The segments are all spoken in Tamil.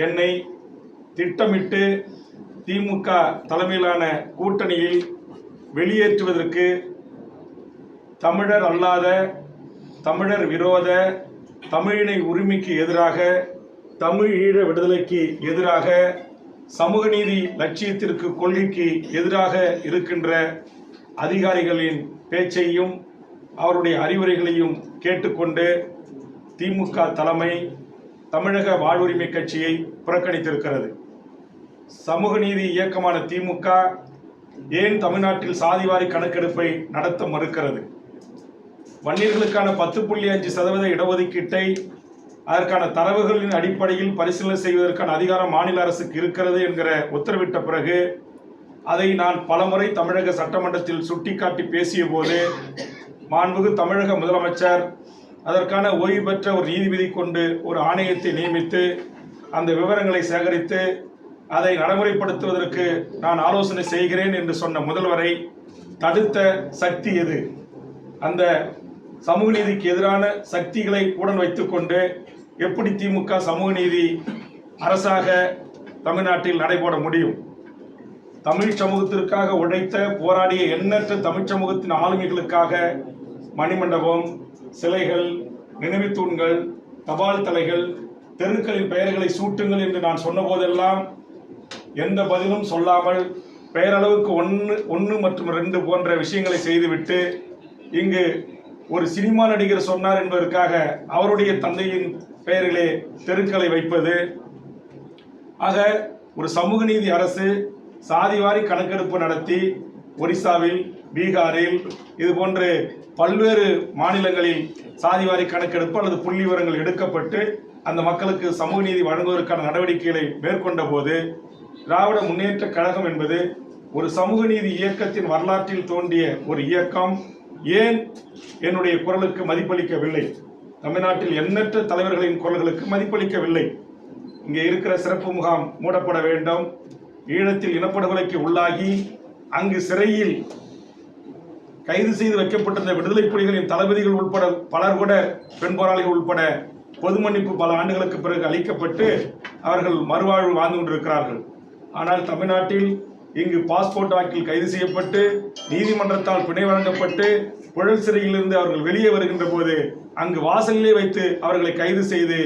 என்னை திட்டமிட்டு திமுக தலைமையிலான கூட்டணியில் வெளியேற்றுவதற்கு தமிழர் அல்லாத, தமிழர் விரோத, தமிழினை உரிமைக்கு எதிராக, தமிழ் ஈழ விடுதலைக்கு எதிராக, சமூக நீதி லட்சியத்திற்கு கொள்கைக்கு எதிராக இருக்கின்ற அதிகாரிகளின் பேச்சையும் அவருடைய அறிவுரைகளையும் கேட்டுக்கொண்டு திமுக தலைமை தமிழக வாழ்வுரிமை கட்சியை புறக்கணித்திருக்கிறது. சமூக நீதி இயக்கமான திமுக ஏன் தமிழ்நாட்டில் சாதிவாரி கணக்கெடுப்பை நடத்த மறுக்கிறது? வன்னியர்களுக்கான 10.5% இடஒதுக்கீட்டை அதற்கான தரவுகளின் அடிப்படையில் பரிசீலனை செய்வதற்கான அதிகாரம் மாநில அரசுக்கு இருக்கிறது என்கிற உத்தரவிட்ட பிறகு அதை நான் பலமுறை தமிழக சட்டமன்றத்தில் சுட்டிக்காட்டி பேசிய போது மாண்புமிகு தமிழக முதலமைச்சர் அதற்கான ஓய்வு பெற்ற ஒரு நீதிபதி கொண்டு ஒரு ஆணையத்தை நியமித்து அந்த விவரங்களை சேகரித்து அதை நடைமுறைப்படுத்துவதற்கு நான் ஆலோசனை செய்கிறேன் என்று சொன்ன முதல்வரை தடுத்த சக்தி எது? அந்த சமூக நீதிக்கு எதிரான சக்திகளை உடன் வைத்துக்கொண்டு எப்படி திமுக சமூக நீதி அரசாக தமிழ்நாட்டில் நடைபெற முடியும்? தமிழ் சமூகத்திற்காக உழைத்த போராடிய எண்ணற்ற தமிழ் சமூகத்தின் ஆளுமைகளுக்காக மணிமண்டபம், சிலைகள், நினைவு தூண்கள், தபால் தலைகள், தெருக்களின் பெயர்களை சூட்டுங்கள் என்று நான் சொன்ன போதெல்லாம் எந்த பதிலும் சொல்லாமல் பெயரளவுக்கு 1 மற்றும் 2 போன்ற விஷயங்களை செய்துவிட்டு இங்கு ஒரு சினிமா நடிகர் சொன்னார் என்பதற்காக அவருடைய தந்தையின் பெயரிலே தெருக்களை வைப்பது. ஆக ஒரு சமூக நீதி அரசு சாதிவாரி கணக்கெடுப்பு நடத்தி ஒரிசாவில், பீகாரில் இது போன்று பல்வேறு மாநிலங்களில் சாதிவாரி கணக்கெடுப்பு அல்லது புள்ளி விவரங்கள் எடுக்கப்பட்டு அந்த மக்களுக்கு சமூக நீதி வழங்குவதற்கான நடவடிக்கைகளை மேற்கொண்ட போது திராவிட முன்னேற்ற கழகம் என்பது ஒரு சமூக நீதி இயக்கத்தின் வரலாற்றில் தோன்றிய ஒரு இயக்கம் ஏன் என்னுடைய குரலுக்கு மதிப்பளிக்கவில்லை? தமிழ்நாட்டில் எண்ணற்ற தலைவர்களின் குரல்களுக்கு மதிப்பளிக்கவில்லை. இங்கே இருக்கிற சிறப்பு முகாம் மூடப்பட வேண்டும், ஈழத்தில் இனப்படுகொலைக்கு உள்ளாகி அங்கு சிறையில் கைது செய்து வைக்கப்பட்டிருந்த விடுதலை புலிகளின் தளபதிகள் உட்பட பலர் கூட, பெண் போராளிகள் உட்பட பொது மன்னிப்பு பல ஆண்டுகளுக்கு பிறகு அளிக்கப்பட்டு அவர்கள் மறுவாழ்வு வாழ்ந்து கொண்டிருக்கிறார்கள். ஆனால் தமிழ்நாட்டில் இங்கு பாஸ்போர்ட் வாக்கில் கைது செய்யப்பட்டு நீதிமன்றத்தால் பிணை வழங்கப்பட்டு புழல் சிறையிலிருந்து அவர்கள் வெளியே வருகின்ற போது அங்கு வாசலிலே வைத்து அவர்களை கைது செய்து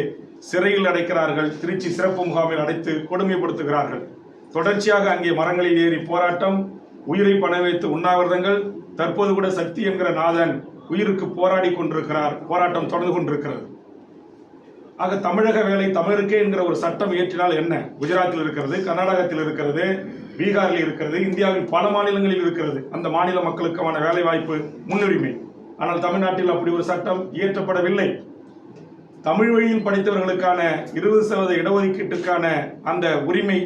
சிறையில் அடைக்கிறார்கள். திருச்சி சிறப்பு முகாமில் அடைத்து கொடுமைப்படுத்துகிறார்கள். தொடர்ச்சியாக அங்கே மரங்களில் ஏறி போராட்டம், உயிரை பண வைத்து உண்ணாவிரதங்கள். தற்போது கூட சக்தி என்கிற நாதன் உயிருக்கு போராடி கொண்டிருக்கிறார். போராட்டம் தொடர்ந்து கொண்டிருக்கிறது. ஆக தமிழக வேலை தமிழருக்கே என்கிற ஒரு சட்டம் இயற்றினால் என்ன? குஜராத்தில் இருக்கிறது, கர்நாடகத்தில் இருக்கிறது, பீகாரில் இருக்கிறது, இந்தியாவில் பல மாநிலங்களில் இருக்கிறது. அந்த மாநில மக்களுக்கான வேலை வாய்ப்பு முன்னுரிமை. ஆனால் தமிழ்நாட்டில் அப்படி ஒரு சட்டம் இயற்றப்படவில்லை. தமிழ் வழியில் படித்தவர்களுக்கான 20% இடஒதுக்கீட்டுக்கான அந்த உரிமை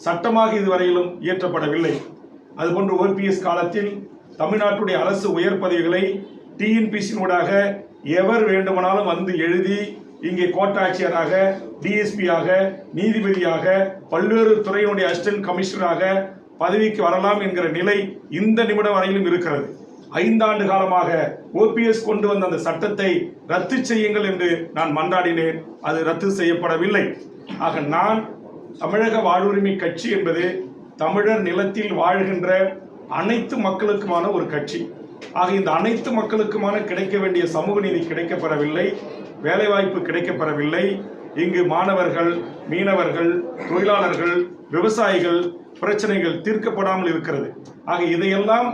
சட்டமாக இதுவரையிலும் இயற்றப்படவில்லை. அதுபோன்று ஓபிஎஸ் காலத்தில் தமிழ்நாட்டுடைய அரசு உயர் பதவிகளை டிஎன்பிசியினூடாக எவர் வேண்டுமானாலும் வந்து எழுதி இங்கே கோட்டாட்சியராக, டிஎஸ்பியாக, நீதிபதியாக, பல்வேறு துறையினுடைய அசிஸ்டன்ட் கமிஷனராக பதவிக்கு வரலாம் என்கிற நிலை இந்த நிமிடம் வரையிலும் இருக்கிறது. 5 ஆண்டு காலமாக ஓபிஎஸ் கொண்டு வந்த அந்த சட்டத்தை ரத்து செய்யுங்கள் என்று நான் மன்றாடினேன். அது ரத்து செய்யப்படவில்லை. ஆக நான் தமிழக வாழ்வுரிமை கட்சி என்பது தமிழர் நிலத்தில் வாழ்கின்ற அனைத்து மக்களுக்குமான ஒரு கட்சி. ஆக இந்த அனைத்து மக்களுக்குமான கிடைக்க வேண்டிய சமூக நீதி கிடைக்கப்பெறவில்லை, வேலைவாய்ப்பு கிடைக்கப்பெறவில்லை. இங்கு மாணவர்கள், மீனவர்கள், தொழிலாளர்கள், விவசாயிகள் பிரச்சனைகள் தீர்க்கப்படாமல் இருக்கிறது. ஆக இதையெல்லாம்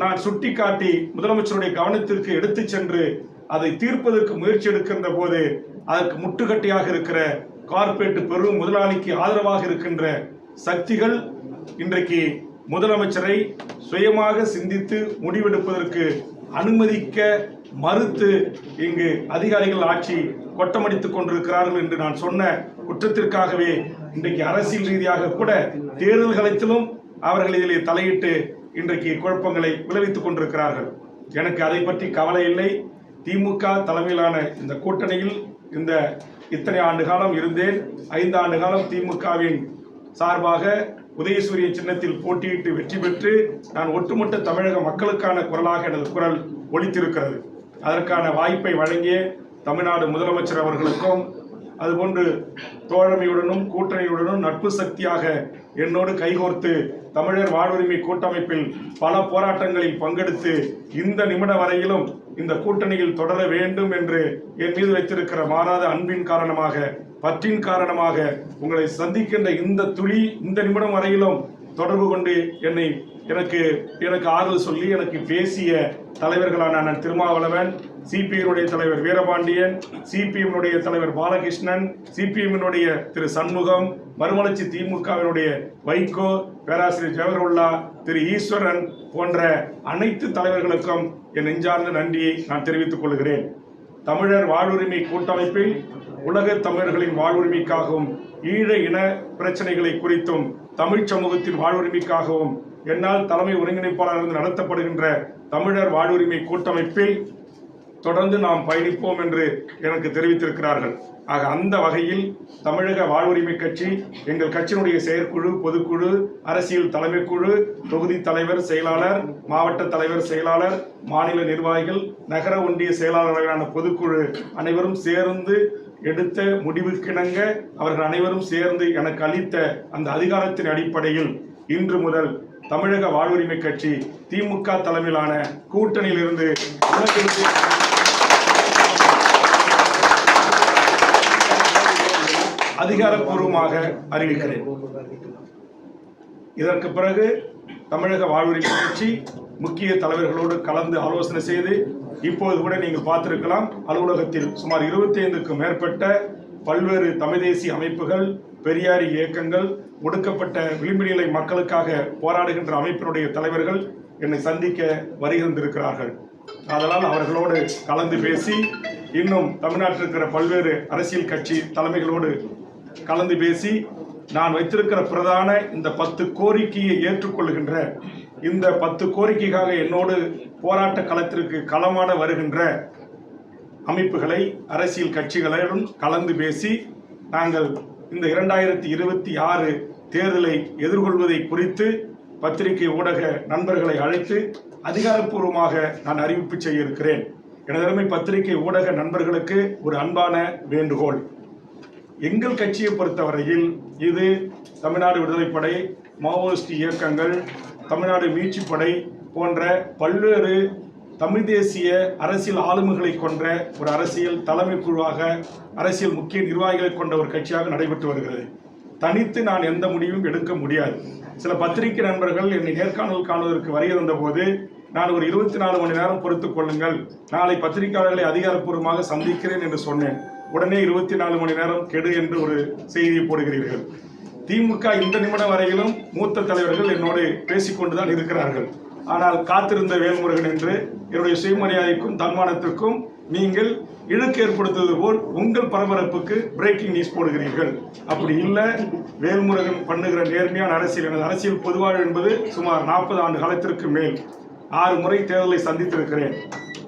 நான் சுட்டிக்காட்டி முதலமைச்சருடைய கவனத்திற்கு எடுத்து சென்று அதை தீர்ப்பதற்கு முயற்சி எடுக்கின்ற போது அதற்கு முட்டுக்கட்டையாக இருக்கிற கார்ப்பரேட் பெரும் முதலாளிக்கு ஆதரவாக இருக்கின்ற சக்திகள் இன்றைக்கு முதலமைச்சரை சுயமாக சிந்தித்து முடிவெடுப்பதற்கு அனுமதிக்க மறுத்து இங்கு அதிகாரிகள் ஆட்சி கொட்டமடித்துக் கொண்டிருக்கிறார்கள் என்று நான் சொன்ன குற்றத்திற்காகவே இன்றைக்கு அரசியல் ரீதியாக கூட தேர்தல் களத்திலும் அவர்கள் இதிலே தலையிட்டு இன்றைக்கு குழப்பங்களை விளைவித்துக் கொண்டிருக்கிறார்கள். எனக்கு அதை பற்றி கவலை இல்லை. திமுக தலைமையிலான இந்த கூட்டணியில் இத்தனை ஆண்டு காலம் இருந்தேன். 5 ஆண்டு காலம் திமுகவின் சார்பாக உதயசூரிய சின்னத்தில் போட்டியிட்டு வெற்றி பெற்று நான் ஒட்டுமொத்த தமிழக மக்களுக்கான குரலாக எனது குரல் ஒலித்திருக்கிறது. அதற்கான வாய்ப்பை வழங்கிய தமிழ்நாடு முதலமைச்சர் அவர்களுக்கும், அதுபோன்று தோழமையுடனும் கூட்டணியுடனும் நட்பு சக்தியாக என்னோடு கைகோர்த்து தமிழர் வாழ்வுரிமை கூட்டமைப்பில் பல போராட்டங்களில் பங்கெடுத்து இந்த நிமிடம் வரையிலும் இந்த கூட்டணியில் தொடர வேண்டும் என்று என் மீது வைத்திருக்கிற மாறாத அன்பின் காரணமாக, பற்றின் காரணமாக உங்களை சந்திக்கின்ற இந்த துளி இந்த நிமிடம் வரையிலும் தொடர்பு கொண்டு எனக்கு ஆறுதல் சொல்லி எனக்கு பேசிய தலைவர்களான அண்ணன் திருமாவளவன், சிபிஎம்னுடைய தலைவர் வீரபாண்டியன், சிபிஎம்னுடைய தலைவர் பாலகிருஷ்ணன், சிபிஎம்னுடைய திரு சண்முகம், மறுமலர்ச்சி திமுகவினுடைய வைகோ, பேராசிரியர் ஜவஹர்லா, திரு ஈஸ்வரன் போன்ற அனைத்து தலைவர்களுக்கும் என் நெஞ்சார்ந்த நன்றியை நான் தெரிவித்துக் கொள்கிறேன். தமிழர் வாழ்வுரிமை கூட்டமைப்பில் உலக தமிழர்களின் வாழ்வுரிமைக்காகவும் ஈழ இன பிரச்சனைகளை குறித்தும் தமிழ் சமூகத்தின் வாழ்வுரிமைக்காகவும் என்னால் தலைமை ஒருங்கிணைப்பாளர் நடத்தப்படுகின்ற தமிழர் வாழ்வுரிமை கூட்டமைப்பில் தொடர்ந்து நாம் பயணிப்போம் என்று எனக்கு தெரிவித்திருக்கிறார்கள். ஆக அந்த வகையில் தமிழக வாழ்வுரிமை கட்சி, எங்கள் கட்சியினுடைய செயற்குழு, பொதுக்குழு, அரசியல் தலைமைக்குழு, தொகுதி தலைவர், செயலாளர், மாவட்ட தலைவர், செயலாளர், மாநில நிர்வாகிகள், நகர ஒன்றிய செயலாளர்களான பொதுக்குழு அனைவரும் சேர்ந்து எடுத்த முடிவுக்கிணங்க அவர்கள் அனைவரும் சேர்ந்து எனக்கு அளித்த அந்த அதிகாரத்தின் அடிப்படையில் இன்று முதல் தமிழக வாழ்வுரிமை கட்சி திமுக தலைமையிலான கூட்டணியிலிருந்து அதிகாரப்பூர்வமாக அறிவிக்கிறேன். இதற்கு பிறகு தமிழக வாழ்வுரிமை கட்சி முக்கிய தலைவர்களோடு கலந்து ஆலோசனை செய்து, இப்போது கூட நீங்கள் பார்த்திருக்கலாம், அலுவலகத்தில் சுமார் 25க்கும் மேற்பட்ட பல்வேறு தமிழ் தேசிய அமைப்புகள், பெரியாரி இயக்கங்கள், ஒடுக்கப்பட்ட விளிம்பு நிலை மக்களுக்காக போராடுகின்ற அமைப்பினுடைய தலைவர்கள் என்னை சந்திக்க வருகின்றிருக்கிறார்கள். அதனால் அவர்களோடு கலந்து பேசி, இன்னும் தமிழ்நாட்டில் இருக்கிற பல்வேறு அரசியல் கட்சி தலைமைகளோடு கலந்து பேசி, நான் வைத்திருக்கிற பிரதான இந்த 10 கோரிக்கையை ஏற்றுக்கொள்கின்ற, இந்த 10 கோரிக்கைக்காக என்னோடு போராட்ட களத்திற்கு களமாட வருகின்ற அமைப்புகளை, அரசியல் கட்சிகளுடன் கலந்து பேசி, நாங்கள் இந்த 2026 தேர்தலை எதிர்கொள்வதை குறித்து பத்திரிகை ஊடக நண்பர்களை அழைத்து அதிகாரப்பூர்வமாக நான் அறிவிப்பு செய்ய இருக்கிறேன். எனதருமை பத்திரிகை ஊடக நண்பர்களுக்கு ஒரு அன்பான வேண்டுகோள். எங்கள் கட்சியை பொறுத்தவரையில் இது தமிழ்நாடு விடுதலைப்படை, மாவோயிஸ்ட் இயக்கங்கள், தமிழ்நாடு மீட்சிப்படை போன்ற பல்வேறு தமிழ் தேசிய அரசியல் ஆளுமைகளை கொண்ட ஒரு அரசியல் தலைமை குழுவாக, அரசியல் முக்கிய நிர்வாகிகளை கொண்ட ஒரு கட்சியாக நடைபெற்று வருகிறது. தனித்து நான் எந்த முடிவும் எடுக்க முடியாது. சில பத்திரிகை நண்பர்கள் என்னை நேர்காணல் காணுவதற்கு வருகை தந்த போது, நான் ஒரு 24 மணி நேரம் பொறுத்துக் கொள்ளுங்கள், நாளை பத்திரிகையாளர்களை அதிகாரப்பூர்வமாக சந்திக்கிறேன் என்று சொன்னேன். உடனே 24 மணி நேரம் கெடு என்று ஒரு செய்தியை போடுகிறீர்கள். திமுக இந்த நிமிடம் வரையிலும் மூத்த தலைவர்கள் என்னோடு பேசிக்கொண்டுதான் இருக்கிறார்கள். ஆனால் காத்திருந்த வேல்முருகன் என்று என்னுடைய சுயமரியாதைக்கும் தன்மானத்திற்கும் நீங்கள் இழுக்கு ஏற்படுத்துவது போல் உங்கள் பரபரப்புக்கு பிரேக்கிங் நியூஸ் போடுகிறீர்கள். அப்படி இல்லை, வேல்முருகன் பண்ணுகிற நேர்மையான அரசியல், எனது அரசியல் பொதுவாழ்வு என்பது சுமார் 40 ஆண்டு காலத்திற்கு மேல் 6 முறை தேர்தலை சந்தித்திருக்கிறேன்.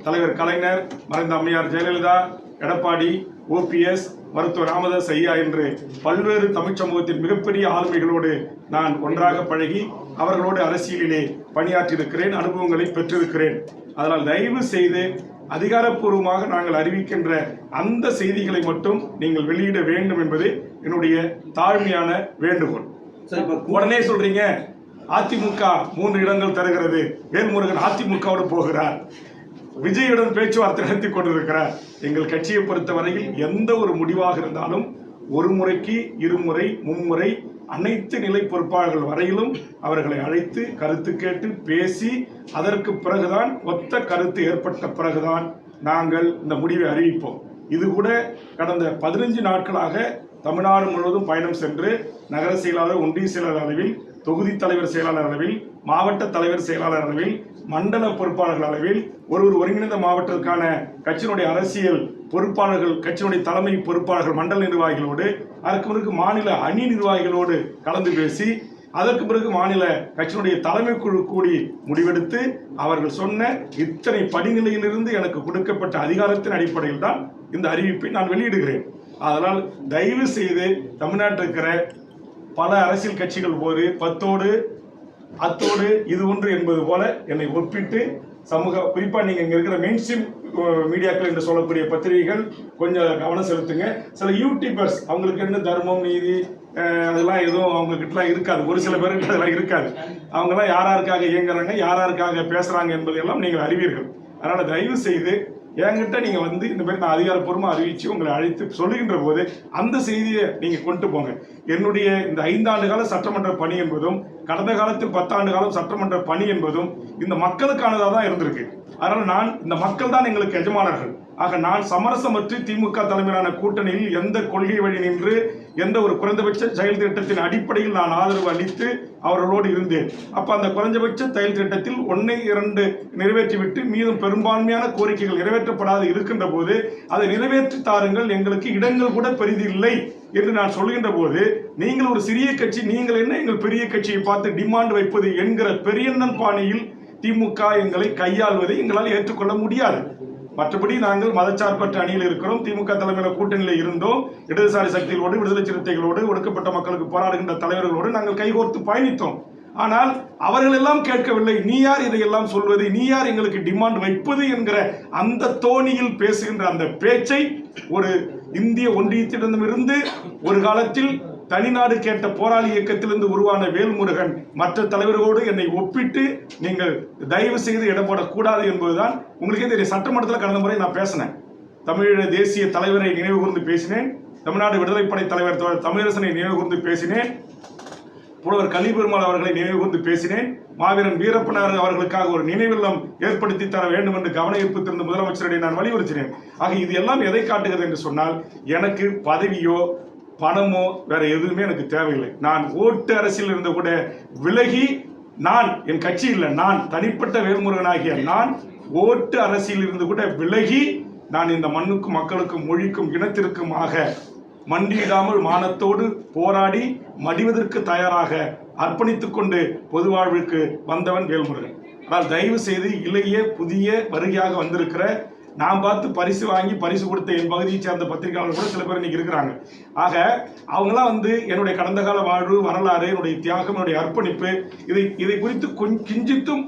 தலைவர் கலைஞர், மறைந்த அம்மையார் ஜெயலலிதா, எடப்பாடி, OPS, மருத்துவர் ராமதாஸ் ஐயா என்று பல்வேறு தமிழ் சமூகத்தின் மிகப்பெரிய ஆளுமைகளோடு நான் ஒன்றாக பழகி அவர்களோடு அரசியலிலே பணியாற்றியிருக்கிறேன், அனுபவங்களை பெற்றிருக்கிறேன். அதனால் தயவு செய்து அதிகாரப்பூர்வமாக நாங்கள் அறிவிக்கின்ற அந்த செய்திகளை மட்டும் நீங்கள் வெளியிட வேண்டும் என்பது என்னுடைய தாழ்மையான வேண்டுகோள். உடனே சொல்றீங்க அதிமுக 3 இடங்கள் தருகிறது, வேல்முருகன் அதிமுகவோடு போகிறார், விஜயுடன் பேச்சுவார்த்தை நடத்தி கொண்டிருக்கிறார். எங்கள் கட்சியை பொறுத்தவரையில் எந்த ஒரு முடிவாக இருந்தாலும் ஒரு முறைக்கு 2 முறை 3 முறை அனைத்து நிலை பொறுப்பாளர்கள் வரையிலும் அவர்களை அழைத்து கருத்து கேட்டு பேசி, அதற்கு பிறகுதான் ஒத்த கருத்து ஏற்பட்ட பிறகுதான் நாங்கள் இந்த முடிவை அறிவிப்போம். இது கூட கடந்த 15 நாட்களாக தமிழ்நாடு முழுவதும் பயணம் சென்று நகர செயலாளர், ஒன்றிய செயலாளர் அளவில், தொகுதி தலைவர் செயலாளர் அளவில், மாவட்ட தலைவர் செயலாளர் அளவில், மண்டல பொறுப்பாளர்கள் அளவில், ஒரு ஒருங்கிணைந்த மாவட்டத்திற்கான கட்சியினுடைய அரசியல் பொறுப்பாளர்கள், கட்சியினுடைய தலைமை பொறுப்பாளர்கள், மண்டல நிர்வாகிகளோடு, அதற்கு பிறகு மாநில அணி நிர்வாகிகளோடு கலந்து பேசி, அதற்கு பிறகு மாநில கட்சியினுடைய தலைமை குழு கூடி முடிவெடுத்து அவர்கள் சொன்ன இத்தனை படிநிலையிலிருந்து எனக்கு கொடுக்கப்பட்ட அதிகாரத்தின் அடிப்படையில் தான் இந்த அறிவிப்பை நான் வெளியிடுகிறேன். அதனால் தயவு செய்து தமிழ்நாட்டில் இருக்கிற பல அரசியல் கட்சிகள் போது 10ஓடு 10ஓடு இது ஒன்று என்பது போல என்னை ஒப்பிட்டு குறிப்பா நீங்க இங்க இருக்கிற மெயின்ஸ்ட்ரீம் மீடியாக்கள் என்று சொல்லக்கூடிய பத்திரிகைகள் கொஞ்சம் கவனம் செலுத்துங்க. சில யூடியூபர்ஸ் அவங்களுக்கு என்ன தர்மம் நீதி அதெல்லாம் எதுவும் அவங்க கிட்டலாம் இருக்காது. ஒரு சில பேருக்கு அதெல்லாம் இருக்காது. அவங்கெல்லாம் யாராருக்காக இயங்குறாங்க, யாராருக்காக பேசுறாங்க என்பதையெல்லாம் நீங்கள் அறிவீர்கள். அதனால தயவு செய்து என்கிட்ட நீங்க வந்து இந்த மாதிரி நான் அதிகாரப்பூர்வமா அறிவிச்சு உங்களை அழைத்து சொல்லுகின்ற போது அந்த செய்தியை நீங்க கொண்டு போங்க. என்னுடைய இந்த 5 ஆண்டு கால சட்டமன்ற பணி என்பதும் கடந்த காலத்தில் 10 ஆண்டு காலம் சட்டமன்ற பணி என்பதும் இந்த மக்களுக்கானதாக தான் இருந்திருக்கு. அதனால நான் இந்த மக்கள் தான் எங்களுக்கு எஜமானர்கள். ஆக நான் சமரசமற்று திமுக தலைமையிலான கூட்டணியில் எந்த கொள்கை வழி நின்று எந்த ஒரு குறைந்தபட்ச செயல் திட்டத்தின் அடிப்படையில் நான் ஆதரவு அளித்து அவர்களோடு இருந்தேன். அப்ப அந்த குறைந்தபட்ச செயல் திட்டத்தில் 1-2 நிறைவேற்றிவிட்டு மீதும் பெரும்பான்மையான கோரிக்கைகள் நிறைவேற்றப்படாது இருக்கின்ற போது அதை நிறைவேற்றி தாருங்கள், எங்களுக்கு இடங்கள் கூட பெரிதில்லை என்று நான் சொல்கின்ற போது நீங்கள் ஒரு சிறிய கட்சி, நீங்கள் என்ன எங்கள் பெரிய கட்சியை பார்த்து டிமாண்ட் வைப்பது என்கிற பெரியண்ணன் பாணியில் திமுக எங்களை கையாள்வதை எங்களால் ஏற்றுக்கொள்ள முடியாது. மற்றபடி நாங்கள் மதச்சார்பற்ற அணியில் இருக்கிறோம். திமுக தலைமையில கூட்டணியில் இருந்தோம். இடதுசாரி சக்திகளோடு, விடுதலை சிறுத்தைகளோடு, ஒடுக்கப்பட்ட மக்களுக்கு போராடுகின்ற தலைவர்களோடு நாங்கள் கைகோர்த்து பயணித்தோம். ஆனால் அவர்கள் எல்லாம் கேட்கவில்லை. நீ யார் இதையெல்லாம் சொல்வது, நீ யார் எங்களுக்கு டிமாண்ட் வைப்பது என்கிற அந்த தோணியில் பேசுகின்ற அந்த பேச்சை ஒரு இந்திய ஒன்றியத்திடமிருந்து ஒரு காலத்தில் தனிநாடு கேட்ட போராளி இயக்கத்திலிருந்து உருவான வேல்முருகன் மற்ற தலைவர்களோடு என்னை ஒப்பிட்டு நீங்கள் தயவு செய்து இடப்படக்கூடாது என்பதுதான். உங்களுக்கே தெரியும், சட்டமன்றத்தில் கடந்த முறை நான் பேசினேன். தமிழீழ தேசிய தலைவரை நினைவு கூர்ந்து பேசினேன். தமிழ்நாடு விடுதலைப்படை தலைவர் தமிழரசனை நினைவு கூர்ந்து பேசினேன். புலவர் கலிபெருமாள் அவர்களை நினைவு கூர்ந்து பேசினேன். மாவீரன் வீரப்பனார் அவர்களுக்காக ஒரு நினைவில்லம் ஏற்படுத்தி தர வேண்டும் என்று கவன ஈர்ப்பு திறந்த முதலமைச்சரிடையே நான் வலியுறுத்தினேன். ஆக இது எல்லாம் எதை காட்டுகிறது என்று சொன்னால், எனக்கு பதவியோ பணமோ வேற எதுவுமே எனக்கு தேவையில்லை. நான் ஓட்டு அரசியல் இருந்த கூட விலகி, நான் என் கட்சி இல்லை, நான் தனிப்பட்ட வேல்முருகனாகிய நான் ஓட்டு அரசியல் இருந்து கூட விலகி, நான் இந்த மண்ணுக்கும் மக்களுக்கும் மொழிக்கும் இனத்திற்குமாக மண்டியிடாமல் மானத்தோடு போராடி மடிவதற்கு தயாராக அர்ப்பணித்துக் கொண்டு பொது வாழ்வுக்கு வந்தவன் வேல்முருகன். ஆனால் தயவு செய்து இளைய புதிய வருகையாக வந்திருக்கிற, நான் பார்த்து பரிசு வாங்கி பரிசு கொடுத்த என் பகுதியை சேர்ந்த பத்திரிகையாளர்கள் கூட சில பேர் இன்னைக்கு இருக்கிறாங்க. ஆக அவங்களாம் வந்து என்னுடைய கடந்த கால வாழ்வு, வரலாறு, என்னுடைய தியாகம், என்னுடைய அர்ப்பணிப்பு இதை குறித்து கிஞ்சித்தும்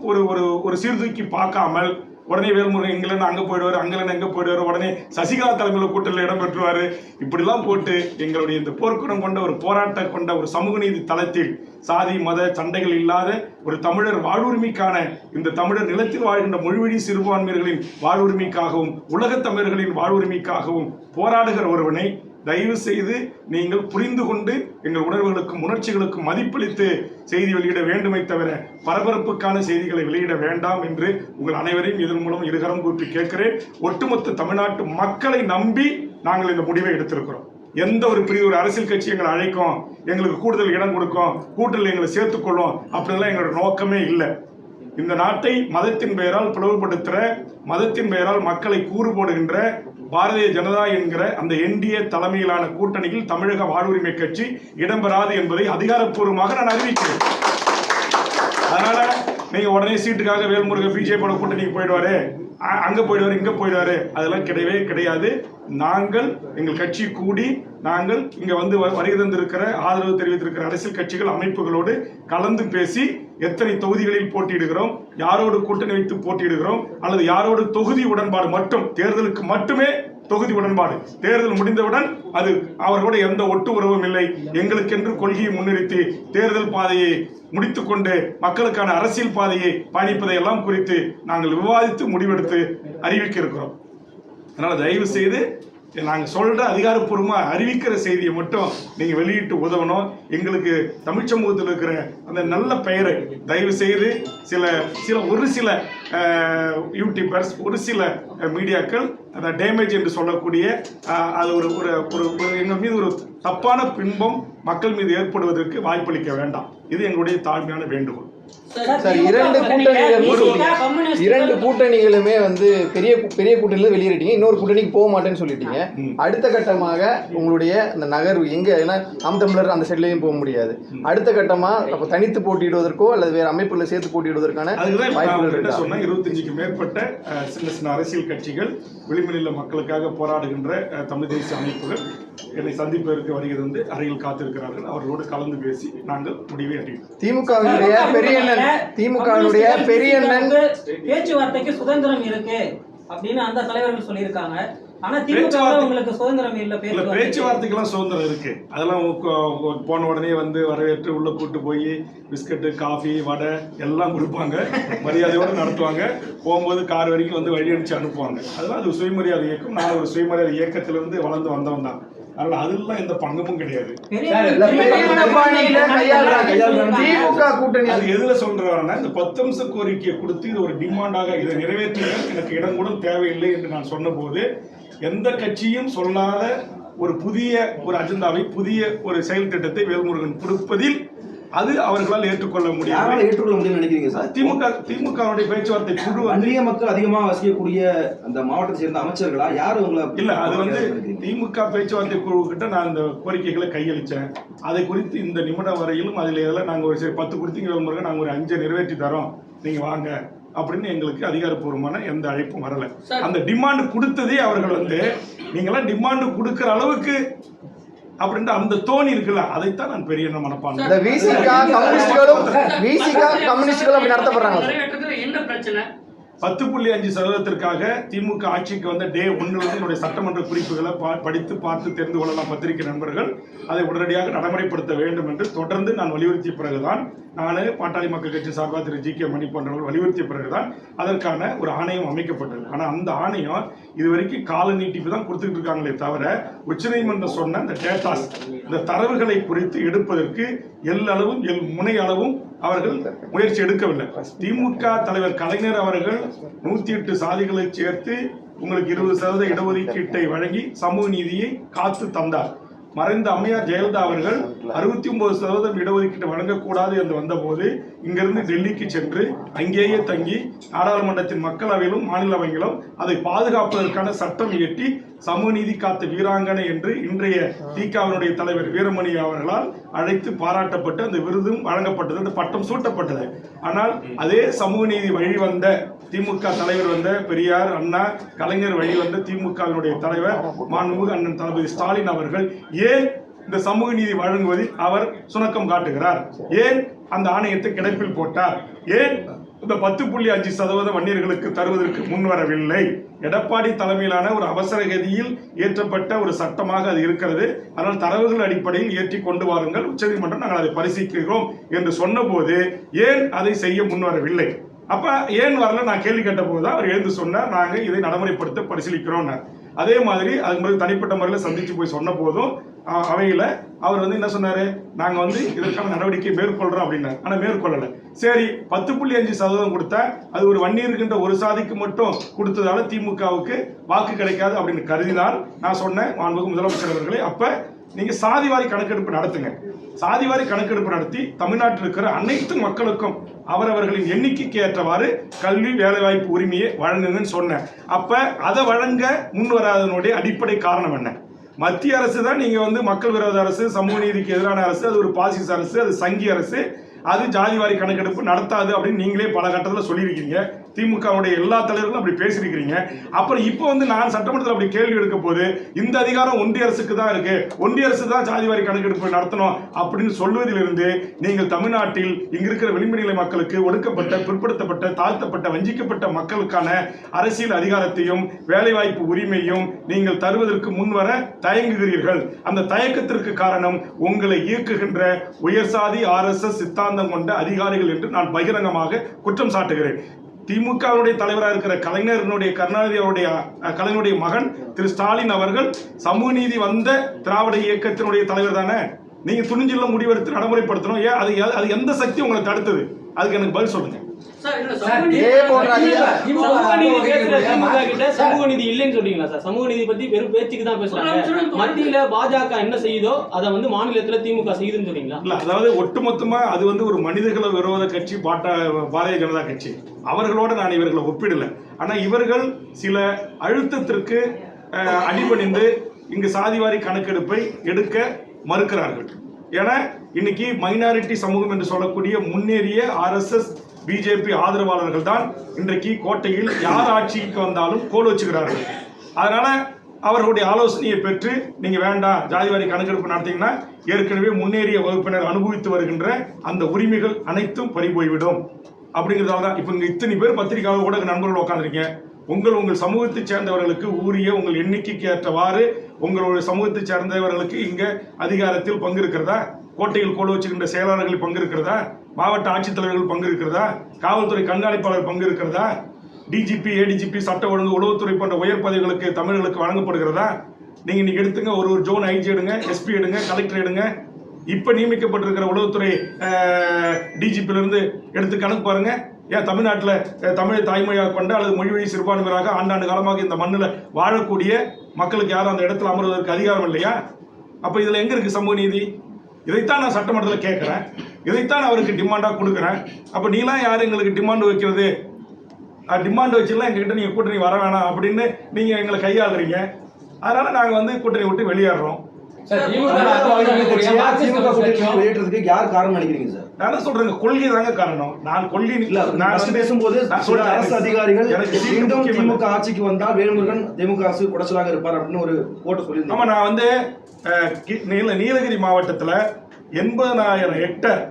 ஒரு சீர்தூக்கி பார்க்காமல் உடனே வேல்முருகன் இங்கிலாந்து அங்கே போயிடுவார், அங்கிலாந்து எங்கே போயிடுவார், உடனே சசிகலா தலைமையில் கூட்டத்தில் இடம் பெற்றுவார், இப்படிலாம் போட்டு எங்களுடைய இந்த போர்க்குணம் கொண்ட ஒரு போராட்ட கொண்ட ஒரு சமூக நீதி தளத்தில் சாதி மத சண்டைகள் இல்லாத ஒரு தமிழர் வாழ்வுரிமைக்கான, இந்த தமிழர் நிலத்தில் வாழ்கின்ற மொழிவழி சிறுபான்மையர்களின் வாழ்வுரிமைக்காகவும் உலகத் தமிழர்களின் வாழ்வுரிமைக்காகவும் போராடுகிற ஒருவனை தயவு செய்து நீங்கள் புரிந்து கொண்டு எங்கள் உணர்வுகளுக்கும் உணர்ச்சிகளுக்கும் மதிப்பளித்து செய்தி வெளியிட வேண்டுமே தவிர பரபரப்புக்கான செய்திகளை வெளியிட வேண்டாம் என்று உங்கள் அனைவரையும் இதன் மூலம் இருகரம் கூப்பி கேட்கிறேன். ஒட்டுமொத்த தமிழ்நாட்டு மக்களை நம்பி நாங்கள் இந்த முடிவை எடுத்திருக்கிறோம். எந்த ஒரு பெரிய ஒரு அரசியல் கட்சி எங்களை அழைக்கும், எங்களுக்கு கூடுதல் இடம் கொடுக்கும், கூட்டத்தில் எங்களை சேர்த்துக்கொள்ளும் அப்படின்லாம் எங்களோட நோக்கமே இல்லை. இந்த நாட்டை மதத்தின் பெயரால் பிளவுபடுத்துகிற, மதத்தின் பெயரால் மக்களை கூறு போடுகின்ற பாரதிய ஜனதா என்கிற அந்த என்டிஏ தலைமையிலான கூட்டணியில் தமிழக வாழ்வுரிமை கட்சி இடம்பெறாது என்பதை அதிகாரப்பூர்வமாக நான் அறிவிக்கிறேன். அதனால நீங்க உடனே சீட்டுக்காக வேல்முருகன் பிஜேபியோட கூட்டணிக்கு போயிடுவாரு, அங்க போயிடுவாரு, இங்க போயிடுவாரு, அதெல்லாம் கிடையவே கிடையாது. நாங்கள் எங்கள் கட்சி கூடி நாங்கள் இங்க வந்து வருகை தந்திருக்கிற ஆதரவு தெரிவித்திருக்கிற அரசியல் கட்சிகள் அமைப்புகளோடு கலந்து பேசி எத்தனை தொகுதிகளில் போட்டியிடுகிறோம், யாரோடு கூட்டணி வைத்து போட்டியிடுகிறோம், அல்லது யாரோடு தொகுதி உடன்பாடு மட்டும், தேர்தலுக்கு மட்டுமே தொகுதி உடன்பாடு, தேர்தல் முடிந்தவுடன் அது அவர்களோட எந்த ஒட்டு உறவும் இல்லை, எங்களுக்கென்று கொள்கையை முன்னிறுத்தி தேர்தல் பாதையை முடித்துக்கொண்டு மக்களுக்கான அரசியல் பாதையை பயணிப்பதை எல்லாம் குறித்து நாங்கள் விவாதித்து முடிவெடுத்து அறிவிக்க இருக்கிறோம். அதனால தயவு செய்து நாங்கள் சொல்ற அதிகாரப்பூர்வமா அறிவிக்கிற செய்தியை மட்டும் நீங்க வெளியிட்டு உதவணும். எங்களுக்கு தமிழ் சமூகத்தில் இருக்கிற அந்த நல்ல பெயரை தயவு செய்து ஒரு சில யூடியூபர்ஸ், ஒரு சில மீடியாக்கள் அந்த டேமேஜ் என்று சொல்லக்கூடிய அது ஒரு எங்கள் மீது ஒரு தப்பான பின்பம் மக்கள் மீது ஏற்படுவதற்கு வாய்ப்பளிக்க வேண்டாம். இது எங்களுடைய தாழ்மையான வேண்டுகோள். சார், இரண்டு கூட்டணிகளுமே வந்து பெரிய கூட்டணியில வெளியேறிட்டீங்க, இன்னொரு கூட்டணிக்கு போக மாட்டேன்னு சொல்லிட்டீங்க. அடுத்த கட்டமாக உங்களுடைய இந்த நகர்வு எங்க, ஏன்னா நாம் தமிழர் அந்த சைட்லயும் போக முடியாது, அடுத்த கட்டமா அப்ப தனித்து போட்டியிடுவதற்கோ அல்லது வேற அமைப்புகளை சேர்த்து போட்டியிடுவதற்கான வாய்ப்புகள் சொன்னா 25க்கும் மேற்பட்ட சின்ன சின்ன அரசியல் கட்சிகள், விளிம்புநில மக்களுக்காக போராடுகின்ற தமிழ் தேசிய அமைப்புகள் என்னை சந்திப்பதற்கு வருகிறது வந்து அறையில் காத்திருக்கிறார்கள். அவர்களோடு கலந்து பேசி நாங்கள் முடிவை அறிவிப்போம். திமுகவினுடைய பெரிய அண்ணன் பேச்சுவார்த்தைக்கு சுதந்திரம் இருக்கு அப்படின்னு அந்த தலைவர்கள் சொல்லியிருக்காங்க. ஆனா திமுக உங்களுக்கு சுதந்திரம் இல்ல. பேச்சுவார்த்தைக்கெல்லாம் சுதந்திரம் இருக்கு. அதெல்லாம் போன உடனே வந்து வரவேற்று உள்ள கூட்டு போய் பிஸ்கட்டு, காஃபி, வடை எல்லாம் கொடுப்பாங்க. மரியாதையோடு நடத்துவாங்க. போகும்போது கார் வரைக்கும் வந்து வழி அடிச்சு அனுப்புவாங்க. அதெல்லாம் அது சுயமரியாதை இயக்கம். நான் ஒரு சுயமரியாதை இயக்கத்திலிருந்து வளர்ந்து வந்தவன் தான். அதனால அதெல்லாம் எந்த பங்கமும் கிடையாது. அது எதுல சொல்றாங்கன்னா, இந்த 10 அம்ச கோரிக்கையை கொடுத்து இது ஒரு டிமாண்டாக இதை நிறைவேற்ற எனக்கு இடம் கூட தேவையில்லை என்று நான் சொன்ன போது, எந்த கட்சியும் சொல்லாத ஒரு புதிய ஒரு அஜெண்டாவை, புதிய ஒரு செயல் திட்டத்தை வேல்முருகன் கொடுப்பதில் அது அவர்களால் ஏற்றுக்கொள்ள முடியும் நினைக்கிறீங்க சார்? திமுகவுடைய பேச்சுவார்த்தை குழு அந்நிய மக்கள் அதிகமாக வசிக்கக்கூடிய அந்த மாவட்டத்தை சேர்ந்த அமைச்சர்களா யாரு உங்களை? இல்ல, அது வந்து திமுக பேச்சுவார்த்தை குழு கிட்ட நான் இந்த கோரிக்கைகளை கையளிச்சேன். அதை குறித்து இந்த நிமிடம் வரையிலும் அதுல எல்லாம் நாங்க ஒரு 10 கொடுத்தீங்க, நாங்க ஒரு 5 நிறைவேற்றி தரோம், நீங்க வாங்க அப்படின்னு எங்களுக்கு அதிகாரப்பூர்வமான எந்த அழைப்பும் வரல. அந்த டிமாண்ட் கொடுத்ததே அவர்கள் வந்து நீங்களாம் டிமாண்ட் கொடுக்கிற அளவுக்கு அப்படின்ற அந்த தோணி இருக்குல்ல, அதைத்தான் நான் பெரிய மனப்பான்மை. கம்யூனிஸ்டுகளும் அப்படி நடத்தப்படுறாங்க. 10.5% திமுக ஆட்சிக்கு வந்த டே 1 என்னுடைய சட்டமன்ற குறிப்புகளை படித்து பார்த்து தெரிந்து கொள்ளலாம் பத்திரிகை நண்பர்கள். அதை உடனடியாக நடைமுறைப்படுத்த வேண்டும் என்று தொடர்ந்து நான் வலியுறுத்திய பிறகுதான், நான் பாட்டாளி மக்கள் கட்சி சார்பாக திரு ஜி கே மணி போன்றவர்கள் வலியுறுத்திய பிறகுதான் அதற்கான ஒரு ஆணையம் அமைக்கப்பட்டது. ஆனால் அந்த ஆணையம் இதுவரைக்கும் கால நீட்டிப்பு தான் கொடுத்துட்டு இருக்காங்களே தவிர, உச்சநீதிமன்றம் சொன்ன இந்த டேட்டாஸ், இந்த தரவுகளை குறித்து எடுப்பதற்கு எல்லளவும் முனை அளவும் அவர்கள் முயற்சி எடுக்கவில்லை. திமுக தலைவர் கலைஞர் அவர்கள் 108 சாதிகளை சேர்த்து உங்களுக்கு 20% இடஒதுக்கீட்டை வழங்கி சமூக நீதியை காத்து தந்தார். மறைந்த அம்மையார் ஜெயலலிதா அவர்கள் 69% இடஒதுக்கீட்டு வழங்கக்கூடாது என்று வந்தபோது இங்கிருந்து டெல்லிக்கு சென்று அங்கேயே தங்கி நாடாளுமன்றத்தின் மக்களவையிலும் மாநிலவையிலும் அதை பாதுகாப்பதற்கான சட்டம் இயற்றி சமூக நீதி காத்த வீராங்கனை என்று இன்றைய திகாவினுடைய தலைவர் வீரமணி அவர்களால் அழைத்து பாராட்டப்பட்டு அந்த விருதும் வழங்கப்பட்டது, அந்த பட்டம் சூட்டப்பட்டது. ஆனால் அதே சமூக நீதி வழி வந்த திமுக தலைவர் வந்த பெரியார், அண்ணா, கலைஞர் வழி வந்த திமுகவினுடைய தலைவர் மாண்புமிகு அண்ணன் தளபதி ஸ்டாலின் அவர்கள் ஏன் இந்த சமூக நீதி வழங்குவதில் அவர் சுணக்கம் காட்டுகிறார்? ஏன் அந்த ஆணையத்தை கிடப்பில் போட்டார்? ஏன் இந்த 10.5% வன்னியர்களுக்கு தருவதற்கு முன்வரவில்லை? எடப்பாடி தலைமையிலான ஒரு அவசர கதியில் ஏற்றப்பட்ட ஒரு சட்டமாக அது இருக்கிறது. அதனால் தரவுகள் அடிப்படையில் ஏற்றி கொண்டு வாருங்கள், உச்சநீதிமன்றம் நாங்கள் அதை பரிசீலிக்கிறோம் என்று சொன்னபோது ஏன் அதை செய்ய முன்வரவில்லை? அப்ப ஏன் வரல நான் கேள்வி கேட்ட போதுதான் அவர் எழுந்து சொன்னார், நாங்க இதை நடைமுறைப்படுத்த பரிசீலிக்கிறோம். அதே மாதிரி அதுக்கு பிறகு தனிப்பட்ட முறையில் சந்திச்சு போய் சொன்ன போதும் அவையில அவர் வந்து என்ன சொன்னாரு, நாங்க வந்து இதற்கான நடவடிக்கை மேற்கொள்றோம் அப்படின்னாரு. ஆனா மேற்கொள்ளல. சரி, 10.5% கொடுத்தா அது ஒரு வன்னி இருக்கின்ற ஒரு சாதிக்கு மட்டும் கொடுத்ததால திமுகவுக்கு வாக்கு கிடைக்காது அப்படின்னு கருதினால் நான் சொன்னேன், மாண்புமிகு முதலமைச்சர் அவர்களே, அப்ப நீங்க சாதிவாரி கணக்கெடுப்பு நடத்துங்க. சாதிவாரி கணக்கெடுப்பு நடத்தி தமிழ்நாட்டில் இருக்கிற அனைத்து மக்களுக்கும் அவரவர்களின் எண்ணிக்கைக்கு ஏற்றவாறு கல்வி வேலைவாய்ப்பு உரிமையை வழங்குங்கன்னு சொன்னேன். அப்ப அதை வழங்க முன் வராதனுடைய அடிப்படை காரணம் என்ன? மத்திய அரசு தான் நீங்க வந்து மக்கள் விரோத அரசு, சமூக நீதிக்கு எதிரான அரசு, அது ஒரு பாசிச அரசு, அது சங்கி அரசு, அது ஜாதிவாரி கணக்கெடுப்பு நடத்தாது அப்படின்னு நீங்களே பல கட்டத்தில் சொல்லியிருக்கீங்க. திமுகவுடைய எல்லா தலைவர்களும் அப்படி பேசியிருக்கிறீங்க. அப்புறம் இப்போ வந்து நான் சட்டமன்றத்தில் அப்படி கேள்வி எடுக்க போது இந்த அதிகாரம் ஒன்றிய அரசுக்கு தான் இருக்கு, ஒன்றிய அரசு தான் ஜாதிவாரி கணக்கெடுப்பு நடத்தணும் அப்படின்னு சொல்வதிலிருந்து நீங்கள் தமிழ்நாட்டில் இங்க இருக்கிற விளிம்பு நிலை மக்களுக்கு, ஒடுக்கப்பட்ட, பிற்படுத்தப்பட்ட, தாழ்த்தப்பட்ட, வஞ்சிக்கப்பட்ட மக்களுக்கான அரசியல் அதிகாரத்தையும் வேலைவாய்ப்பு உரிமையும் நீங்கள் தருவதற்கு முன்வர தயங்குகிறீர்கள். அந்த தயக்கத்திற்கு காரணம் உங்களை இயக்குகின்ற உயர்சாதி RSS சித்தாந்தம் கொண்ட அதிகாரிகள் என்று நான் பகிரங்கமாக குற்றம் சாட்டுகிறேன். திமுகவுடைய தலைவராக இருக்கிற கலைஞருடைய, கருணாநிதி அவருடைய கலைஞருடைய மகன் திரு ஸ்டாலின் அவர்கள் சமூக நீதி வந்த திராவிட இயக்கத்தினுடைய தலைவர் தானே. நீங்க துணிஞ்சில முடிவெடுத்து நடைமுறைப்படுத்தணும். ஏன் அது எந்த சக்தி உங்களை தடுத்தது? அதுக்கு எனக்கு பதில் சொல்லுங்க. சமூக நீதி இல்லைன்னு சொல்றீங்களா சார்? சமூக நீதி பத்தி வெறும் பேச்சுக்கு தான் பேசுறாங்க. மத்தியில பாஜக என்ன செய்யுதோ அதை வந்து மாநிலத்துல திமுக செய்யுதுன்னு சொல்றீங்களா? இல்ல, அதாவது ஒட்டுமொத்தமா அது வந்து ஒரு மனிதகுல விரோத கட்சி பாரதிய ஜனதா கட்சி. அவர்களோட நான் இவர்களை ஒப்பிடல. ஆனா இவர்கள் சில அழுத்தத்திற்கு அடிபணிந்து இங்கு சாதிவாரி கணக்கெடுப்பை எடுக்க மறுக்கிறார்கள். ஏன்னா இன்னைக்கு மைனாரிட்டி சமூகம் என்று சொல்லக்கூடிய முன்னேறிய RSS பிஜேபி ஆதரவாளர்கள் தான் இன்றைக்கு கோட்டையில் யார் ஆட்சிக்கு வந்தாலும் கோல் வச்சுக்கிறார்கள். அதனால அவர்களுடைய ஆலோசனையை பெற்று நீங்கள் வேண்டாம் ஜாதிவாரி கணக்கெடுப்பு நடத்தீங்கன்னா ஏற்கனவே முன்னேறிய வகுப்பினர் அனுபவித்து வருகின்ற அந்த உரிமைகள் அனைத்தும் பறிபோய்விடும் அப்படிங்கிறதால தான் இப்போ இங்கே இத்தனை பேர் பத்திரிகையாளர் ஊடக நண்பர்கள் உட்காந்துருக்கீங்க. உங்கள் சமூகத்தை சேர்ந்தவர்களுக்கு உரிய உங்கள் எண்ணிக்கைக்கு ஏற்றவாறு உங்களுடைய சமூகத்தை சேர்ந்தவர்களுக்கு இங்கே அதிகாரத்தில் பங்கு இருக்கிறதா? கோட்டையில் கோடு வச்சுக்கின்ற செயலாளர்கள் பங்கு இருக்கிறதா? மாவட்ட ஆட்சித்தலைவர்கள் பங்கு இருக்கிறதா? காவல்துறை கண்காணிப்பாளர் பங்கு இருக்கிறதா? டிஜிபி, ஏடிஜிபி, சட்ட ஒழுங்கு, உளவுத்துறை போன்ற உயர் பதவிகளுக்கு தமிழர்களுக்கு வழங்கப்படுகிறதா? நீங்கள் இன்னைக்கு எடுத்துங்க, ஒரு ஜோன் ஐஜி எடுங்க, எஸ்பி எடுங்க, கலெக்டர் எடுங்க. இப்போ நியமிக்கப்பட்டிருக்கிற உளவுத்துறை டிஜிபியிலிருந்து எடுத்து கணக்கு பாருங்க. ஏன் தமிழ்நாட்டில் தமிழை தாய்மொழியாக கொண்ட அல்லது மொழி வழி சிறுபான்மையாக ஆண்டாண்டு காலமாக இந்த மண்ணில் வாழக்கூடிய மக்களுக்கு யாரும் அந்த இடத்துல அமர்வதற்கு அதிகாரம் இல்லையா? அப்போ இதில் எங்கே இருக்குது சமூக நீதி? இதைத்தான் நான் சட்டமன்றத்தில் கேட்குறேன், இதைத்தான் அவருக்கு டிமாண்டாக கொடுக்குறேன். அப்போ நீலாம் யார் எங்களுக்கு டிமாண்ட் வைக்கிறது? டிமாண்ட் வச்சுலாம் எங்ககிட்ட நீங்கள் கூட்டணி வர வேணாம் அப்படின்னு நீங்கள் எங்களை கையாளுறீங்க. அதனால் நாங்கள் கூட்டணி விட்டு வெளியேறோம். வெளியேற்றதுக்கு யார் காரணம் நினைக்கிறீங்க சார்? நான் சொல்றேன், கொள்கை தாங்க காரணம். நான் கொள்கை நான் பேசும்போது அரசு அதிகாரிகள் மீண்டும் திமுக ஆட்சிக்கு வந்தால் வேல்முருகன் திமுக அரசு குடைச்சலாக இருப்பார் அப்படின்னு ஒரு போட்டு சொல்லியிருந்தேன். ஆமா, நான் நீலகிரி மாவட்டத்தில் 80,000 ஹெக்டர்,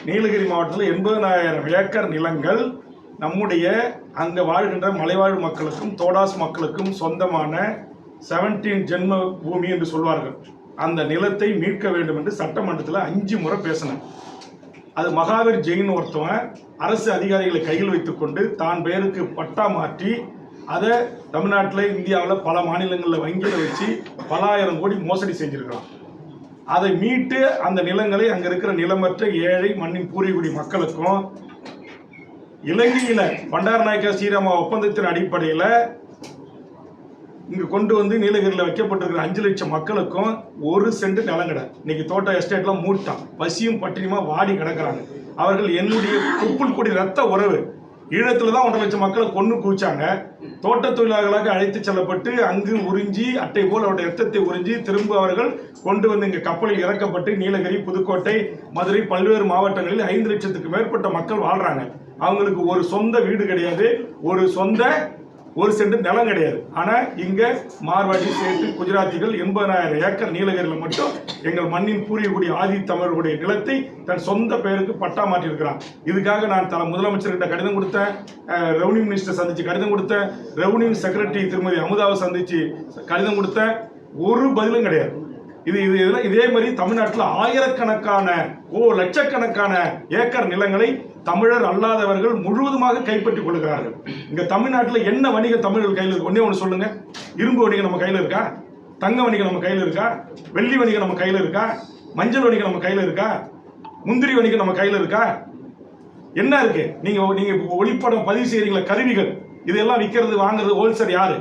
நீலகிரி மாவட்டத்தில் 80,000 ஏக்கர் நிலங்கள் நம்முடைய அங்கே வாழ்கின்ற மலைவாழ் மக்களுக்கும் தோடாஸ் மக்களுக்கும் சொந்தமான 17 ஜென்ம பூமி என்று சொல்வார்கள். அந்த நிலத்தை மீட்க வேண்டும் என்று சட்டமன்றத்தில் 5 முறை பேசினேன். அது மகாவீர் ஜெயின் ஒருத்தவன் அரசு அதிகாரிகளை கையில் வைத்துக்கொண்டு தான் பெயருக்கு பட்டா மாற்றி அதை தமிழ்நாட்டில் இந்தியாவில் பல மாநிலங்களில் வங்கியில் வச்சு பல ஆயிரம் கோடி மோசடி செஞ்சிருக்கிறான். அதை மீட்டு அந்த நிலங்களை அங்கே இருக்கிற நிலமற்ற ஏழை மண்ணின் பூர்வீகுடி மக்களுக்கும் இலங்கையில் பண்டாரநாயக்கா ஸ்ரீராமா ஒப்பந்தத்தின் அடிப்படையில் இங்கே கொண்டு வந்து நீலகிரியில் வைக்கப்பட்டிருக்கிற 5 லட்சம் மக்களுக்கும் 1 சென்ட் நிலம் கிடையாது. இன்னைக்கு தோட்ட எஸ்டேட்லாம் மூட்டான், பசியும் பட்டினியுமா வாடி கிடக்கிறாங்க. அவர்கள் என்னுடைய குப்புள் கொடி ரத்த உறவு. ஈழத்தில் தான் 1.5 லட்சம் மக்களை கொன்று குவிச்சாங்க. தோட்ட தொழிலாளர்களாக அழைத்து செல்லப்பட்டு அங்கு உறிஞ்சி அட்டை போல் அவருடைய ரத்தத்தை உறிஞ்சி திரும்ப அவர்கள் கொண்டு வந்து இங்கே கப்பலில் இறக்கப்பட்டு நீலகிரி, புதுக்கோட்டை, மதுரை பல்வேறு மாவட்டங்களில் 5 லட்சத்துக்கு மேற்பட்ட மக்கள் வாழ்றாங்க. அவங்களுக்கு ஒரு சொந்த வீடு கிடையாது, ஒரு சென்ட் நிலம் கிடையாது. ஆனால் இங்கே மார்வாடி, சேட்டு, குஜராத்திகள் 80,000 ஏக்கர் நீலகிரியில் மட்டும் எங்கள் மண்ணின் பூர்வீகுடி ஆதி தமிழர்களுடைய நிலத்தை தன் சொந்த பெயருக்கு பட்டா மாற்றியிருக்கிறான். இதுக்காக நான் முதலமைச்சர்கிட்ட கடிதம் கொடுத்தேன், ரெவன்யூ மினிஸ்டர் சந்திச்சு கடிதம் கொடுத்தேன், ரெவன்யூ செக்ரட்டரி திருமதி அமுதாவை சந்திச்சு கடிதம் கொடுத்தேன். ஒரு பதிலும் கிடையாது. இதே மாதிரி தமிழ்நாட்டில் ஆயிரக்கணக்கான லட்சக்கணக்கான ஏக்கர் நிலங்களை தமிழர் அல்லாதவர்கள் முழுவதுமாக கைப்பற்றிக் கொள்கிறார்கள். இங்க தமிழ்நாட்டில் என்ன வணிகம் தமிழர்கள் கையில் இருக்கு? ஒண்ணு சொல்லுங்க. இரும்பு வணிகம் நம்ம கையில் இருக்கா? தங்க வணிகம் நம்ம கையில் இருக்கா? வெள்ளி வணிகம் நம்ம கையில் இருக்கா? மஞ்சள் வணிகம் நம்ம கையில் இருக்கா? முந்திரி வணிகம் நம்ம கையில் இருக்கா? என்ன இருக்கு? நீங்க ஒளிப்படம் பதிவு செய்யறீங்களா? கருவிகள் இதெல்லாம் விற்கிறது வாங்குறது ஹோல்சேல் யாரு?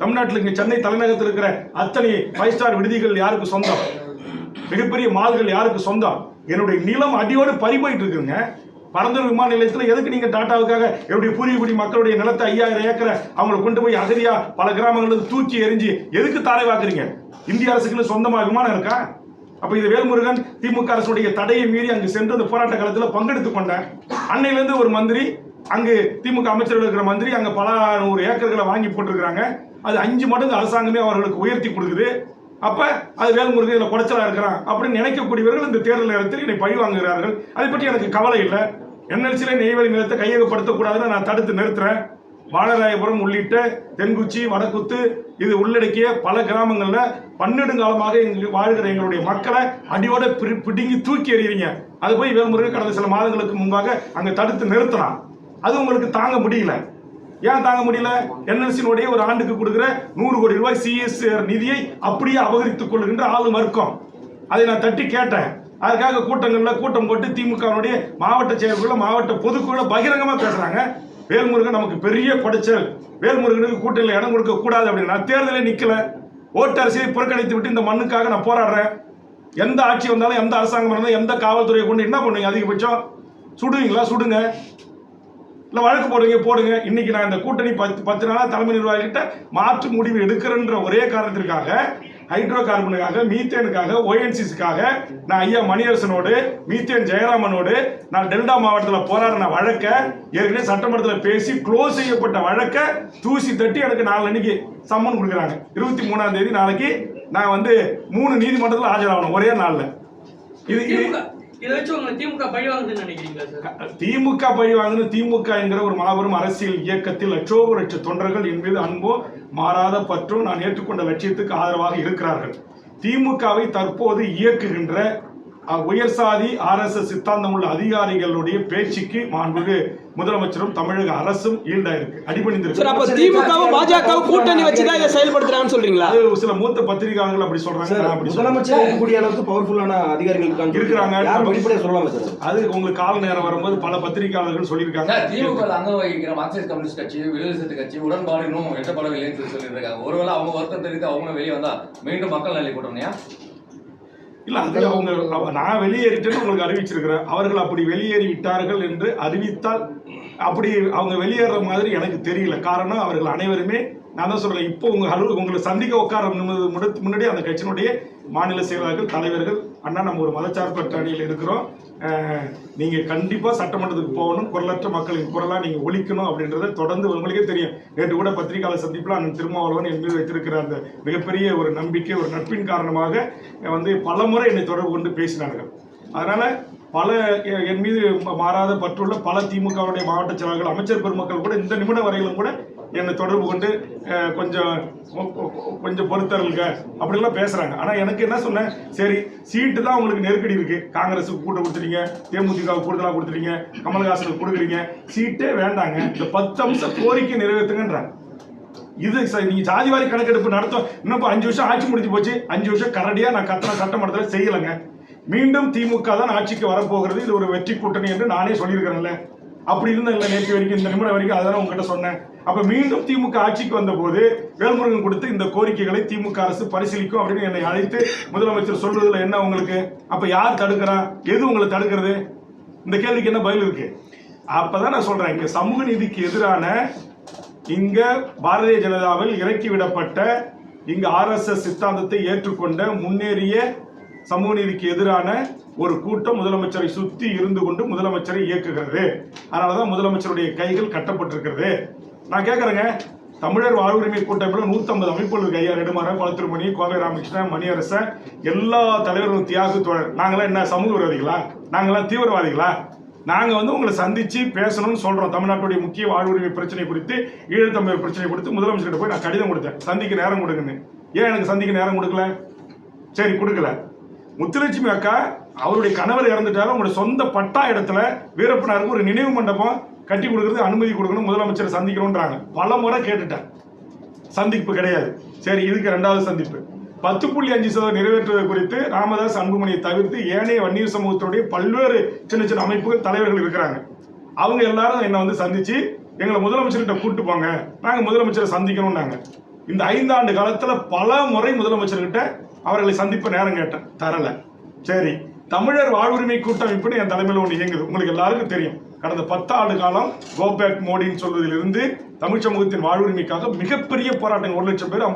தமிழ்நாட்டில் இங்க சென்னை தலைநகரத்தில் இருக்கிற அத்தனை 5 ஸ்டார் விடுதிகள் யாருக்கு சொந்தம்? மிகப்பெரிய மால்கள் யாருக்கு சொந்தம்? என்னுடைய நிலம் அடியோடு பறிபோயிட்டு இருக்குங்க. பரந்தூர் விமான நிலையத்தில் எதுக்கு நீங்க டாட்டாவுக்காக என்னுடைய பூர்வீகுடி மக்களுடைய நிலத்தை 5000 ஏக்கரை அவங்களை கொண்டு போய் அகதியா பல கிராமங்களுக்கு தூக்கி எரிஞ்சு எதுக்கு தாரை வாக்குறீங்க? இந்திய அரசுக்கு சொந்தமாக விமானம் இருக்கா? அப்ப இது வேல்முருகன் திமுக அரசுடைய தடையை மீறி அங்கு சென்று அந்த போராட்ட காலத்தில் பங்கெடுத்துக் கொண்டேன். அன்னையிலிருந்து ஒரு மந்திரி, அங்கு திமுக அமைச்சர்கள் இருக்கிற மந்திரி அங்க பல 100 ஏக்கர்களை வாங்கி போட்டிருக்கிறாங்க. அது 5 மடங்கு அரசாங்கமே அவர்களுக்கு உயர்த்தி கொடுக்குது. அப்ப அது வேல்முருகன் இதுல குடைச்சலா இருக்கிறான் அப்படின்னு நினைக்கக்கூடியவர்கள் இந்த தேர்தல் நேரத்தில் என்னை பழி வாங்குகிறார்கள். அதை பற்றி எனக்கு கவலை இல்லை. என்எல்சியில நெய்வேலி நிலத்தை கையகப்படுத்தக்கூடாதுன்னு நான் தடுத்து நிறுத்துறேன். வாழராயபுரம் உள்ளிட்ட தென்குச்சி, வடக்குத்து இது உள்ளடக்கிய பல கிராமங்களில் 12 காலமாக வாழ்கிற எங்களுடைய மக்களை அடியோட பிடுங்கி தூக்கி எறிகிறீங்க. அது போய் வேல்முருகன் கடந்த சில மாதங்களுக்கு முன்பாக அங்கே தடுத்து நிறுத்தினான். அது உங்களுக்கு தாங்க முடியல. ஏன் தாங்க முடியல? என்எல்சியினுடைய ஒரு ஆண்டுக்கு கொடுக்குற 100 கோடி ரூபாய் சிஎஸ்ஆர் நிதியை அப்படியே அபகரித்துக் கொள்கின்ற ஆளும் வர்க்கம். அதை நான் தட்டி கேட்டேன். அதுக்காக கூட்டம் போட்டு திமுகவுடைய மாவட்ட செயற்குழு, மாவட்ட பொதுக்குழு பகிரங்கமா பேசுறாங்க. வேல்முருகன் நமக்கு பெரிய படைச்சல், வேல்முருகனுக்கு கூட்டணியில் இடம் கொடுக்க கூடாது அப்படின்னு. நான் தேர்தலே நிக்கல, ஓட்டு அரசியலை புறக்கணித்து விட்டு இந்த மண்ணுக்காக நான் போராடுறேன். எந்த ஆட்சி வந்தாலும், எந்த அரசாங்கம் இருந்தாலும், எந்த காவல்துறையை கொண்டு என்ன பண்ணுவீங்க? அதிகபட்சம் சுடுவீங்களா? சுடுங்க, இல்லை வழக்கு போடுங்க. இன்னைக்கு நான் இந்த கூட்டணி 10 நாளா தலைமை நிர்வாகிகிட்ட மாற்று முடிவு எடுக்கிறேன்ற ஒரே காரணத்திற்காக ஹைட்ரோ கார்பனுக்காக, மீத்தேனுக்காக, ONGCக்காக நான் ஐயா மணியரசனோடு, மீத்தேன் ஜெயராமனோடு நான் டெல்டா மாவட்டத்தில் போராடின வழக்க ஏற்கனவே சட்டமன்றத்தில் பேசி க்ளோஸ் செய்யப்பட்ட வழக்க தூசி தட்டி எனக்கு 4 அன்னைக்கு சம்மன் கொடுக்குறாங்க. 23ஆம் தேதி நாளைக்கு நான் வந்து 3 நீதிமன்றத்தில் ஆஜராகணும் ஒரே நாளில். இதை வச்சு உங்க திமுக பழி வாங்குதுன்னு நினைக்கிறீங்களா சார்? திமுக பழி வாங்குது. திமுக என்கிற ஒரு மாபெரும் அரசியல் இயக்கத்தில் லட்ச தொண்டர்கள் என் மீது அன்போ மாறாத பற்றும் நான் ஏற்றுக்கொண்ட லட்சியத்துக்கு ஆதரவாக இருக்கிறார்கள். திமுகவை தற்போது இயக்குகின்ற உயர் சாதி RSS சித்தாந்தம் உள்ள அதிகாரிகளுடைய பேச்சுக்கு மாண்புமிகு முதலமைச்சரும் தமிழக அரசும் ஈல்டாயிருக்கு, அடிபணிந்திருக்கு. அப்ப திமுகவும் பாஜகவும் கூட்டணி வச்சுதான் இதை செயல்படுத்துறாங்கன்னு சொல்றீங்களா? அது சில மூத்த பத்திரிகையாளர்கள் அப்படி சொல்றாங்க. முதலமைச்சர் கூடிய அளவுக்கு பவர்ஃபுல்லான அதிகாரிகள் இருக்கிறாங்க. வெளிப்படையா சொல்லலாம் சார். அது உங்களுக்கு கால நேரம் வரும்போது பல பத்திரிகையாளர்கள் சொல்லியிருக்காங்க. திமுக அங்க வகிக்கிற மார்க்சிஸ்ட் கம்யூனிஸ்ட் கட்சி, விடுதலை சிறுத்தை கட்சி உடன்பாடு இன்னும் எட்டப்படவில்லைன்னு சொல்லியிருக்காங்க. ஒருவேளை அவங்க வருத்தம் தெரிவித்து அவங்க வெளியே வந்தா மீண்டும் மக்கள் நலி கூட்டணியா? இல்ல, அது அவங்க நான் வெளியேறிட்டேன்னு உங்களுக்கு அறிவிச்சிருக்கிறேன். அவர்கள் அப்படி வெளியேறி விட்டார்கள் என்று அறிவித்தால் அப்படி அவங்க வெளியேற மாதிரி எனக்கு தெரியல. காரணம் அவர்கள் அனைவருமே, நான் தான் சொல்றேன், இப்போ உங்களை சந்திக்க உட்கார முன்னாடி அந்த கட்சியினுடைய மாநில செயலாளர்கள், தலைவர்கள், அண்ணா நம்ம ஒரு மதச்சார்பற்ற அணியில் இருக்கிறோம், நீங்க கண்டிப்பா சட்டமன்றத்துக்கு போகணும், குரலற்ற மக்களின் குரலா நீங்க ஒழிக்கணும் அப்படின்றத தொடர்ந்து உங்களுக்கே தெரியும். நேற்று கூட பத்திரிகையாளர் சந்திப்பில் அண்ணன் திருமாவளவன் என் மீது வைத்திருக்கிற அந்த மிகப்பெரிய ஒரு நம்பிக்கை, ஒரு நட்பின் காரணமாக வந்து பல முறை என்னை தொடர்பு கொண்டு பேசினார்கள். அதனால பல என் மீது மாறாத பற்றுள்ள பல திமுகவுடைய மாவட்ட செயலாளர்கள், அமைச்சர் பெருமக்கள் கூட இந்த நிமிடம் வரையிலும் கூட என்னை தொடர்பு கொண்டு கொஞ்சம் பொறுத்தருங்க அப்படிலாம் பேசுறாங்க. ஆனா எனக்கு என்ன சொன்னேன், சரி சீட்டு தான் உங்களுக்கு நெருக்கடி இருக்கு, காங்கிரஸுக்கு கூட்ட கொடுத்துட்டீங்க, தேமுதிகவுக்கு கூடுதலாக கொடுத்துட்டீங்க, கமல்ஹாசனுக்கு கொடுக்குறீங்க, சீட்டே வேண்டாங்க, இந்த 10 அம்ச கோரிக்கை நிறைவேற்றுங்கன்றாங்க. இது நீங்க ஜாதிவாரி கணக்கெடுப்பு நடத்தும், இன்னும் 5 வருஷம் ஆட்சி முடிஞ்சு போச்சு, 5 வருஷம் கரடியா நான் கத்தனை சட்டமன்றத்தில் செய்யலைங்க. மீண்டும் திமுக தான் ஆட்சிக்கு வரப்போகிறது, இது ஒரு வெற்றி கூட்டணி என்று நானே சொல்லியிருக்கிறேன்ல. அப்படி இருந்த இல்லை நேற்று வரைக்கும், இந்த நிமிடம் வரைக்கும் அதான் உங்ககிட்ட சொன்னேன். அப்ப மீண்டும் திமுக ஆட்சிக்கு வந்த போது வேல்முருகன் கொடுத்து இந்த கோரிக்கைகளை திமுக அரசு பரிசீலிக்கும் அப்படின்னு என்னை அழைத்து முதலமைச்சர் சொல்றதுல என்ன உங்களுக்கு? அப்ப யார் தடுக்கிறா? எது உங்களை தடுக்கிறது? இந்த கேள்விக்கு என்ன பதில் இருக்கு? அப்பதான் நான் சொல்றேன், இங்க சமூக நீதிக்கு எதிரான, இங்க பாரதிய ஜனதாவில் இறக்கி விடப்பட்ட, இங்க RSS சித்தாந்தத்தை ஏற்றுக்கொண்ட முன்னேறிய சமூக நீதிக்கு எதிரான ஒரு கூட்டம் முதலமைச்சரை சுத்தி இருந்து கொண்டு முதலமைச்சரை இயக்குகிறது. அதனாலதான் முதலமைச்சருடைய கைகள் கட்டப்பட்டிருக்கிறது. நான் கேட்கறேங்க, தமிழர் வாழ்வுரிமை கூட்டமைப்புல 150 அமைப்புகள் இருக்கு. ஐயா நெடுமாறன், குளத்திருமணி, கோவை ராமகிருஷ்ணன், மணியரசன், எல்லா தலைவர்களும், தியாகு தோழர். நாங்களாம் என்ன சமூக விரோதிகளா? நாங்களாம் தீவிரவாதிகளா? நாங்க வந்து உங்களை சந்திச்சு பேசணும்னு சொல்றோம். தமிழ்நாட்டுடைய முக்கிய வாழ்வுரிமை பிரச்சனை குறித்து, ஈழத்தமிழர் பிரச்சனை குறித்து முதலமைச்சர்கிட்ட போய் நான் கடிதம் கொடுத்தேன், சந்திக்க நேரம் கொடுங்கன்னு. ஏன் எனக்கு சந்திக்க நேரம் கொடுக்கல? சரி கொடுக்கல. முத்துலட்சுமி அக்கா அவருடைய கணவர் இறந்துட்டாலும் உங்களுடைய சொந்த பட்டா இடத்துல வீரப்பனாருக்கு ஒரு நினைவு மண்டபம் கட்டி கொடுக்கறது அனுமதி கொடுக்கணும், முதலமைச்சரை சந்திக்கணும்ன்றாங்க. பல முறை கேட்டுட்டேன், சந்திப்பு கிடையாது. சரி, இதுக்கு 2வது சந்திப்பு 10.5% நிறைவேற்றுவது குறித்து ராமதாஸ் அன்புமணியை தவிர்த்து ஏனைய வன்னியர் சமூகத்துடைய பல்வேறு சின்ன சின்ன அமைப்புகள் தலைவர்கள் இருக்கிறாங்க. அவங்க எல்லாரும் என்னை வந்து சந்திச்சு எங்களை முதலமைச்சர்கிட்ட கூட்டு போங்க, நாங்க முதலமைச்சரை சந்திக்கணும்னாங்க. இந்த 5 ஆண்டு காலத்துல பல முறை முதலமைச்சர்கிட்ட அவர்களை சந்திப்ப நேரம் கேட்டேன், தரல. சரி, தமிழர் வாழ்வுரிமை கூட்டமைப்புன்னு என் தலைமையில் ஒன்று இயங்குது, உங்களுக்கு எல்லாருக்கும் தெரியும். கடந்த 10 ஆண்டு காலம் கோபேக் மோடின்னு சொல்வதிலிருந்து தமிழ் சமூகத்தின் வாழ்வுரிமைக்காக மிகப்பெரிய போராட்டம், 1 லட்சம் பேர்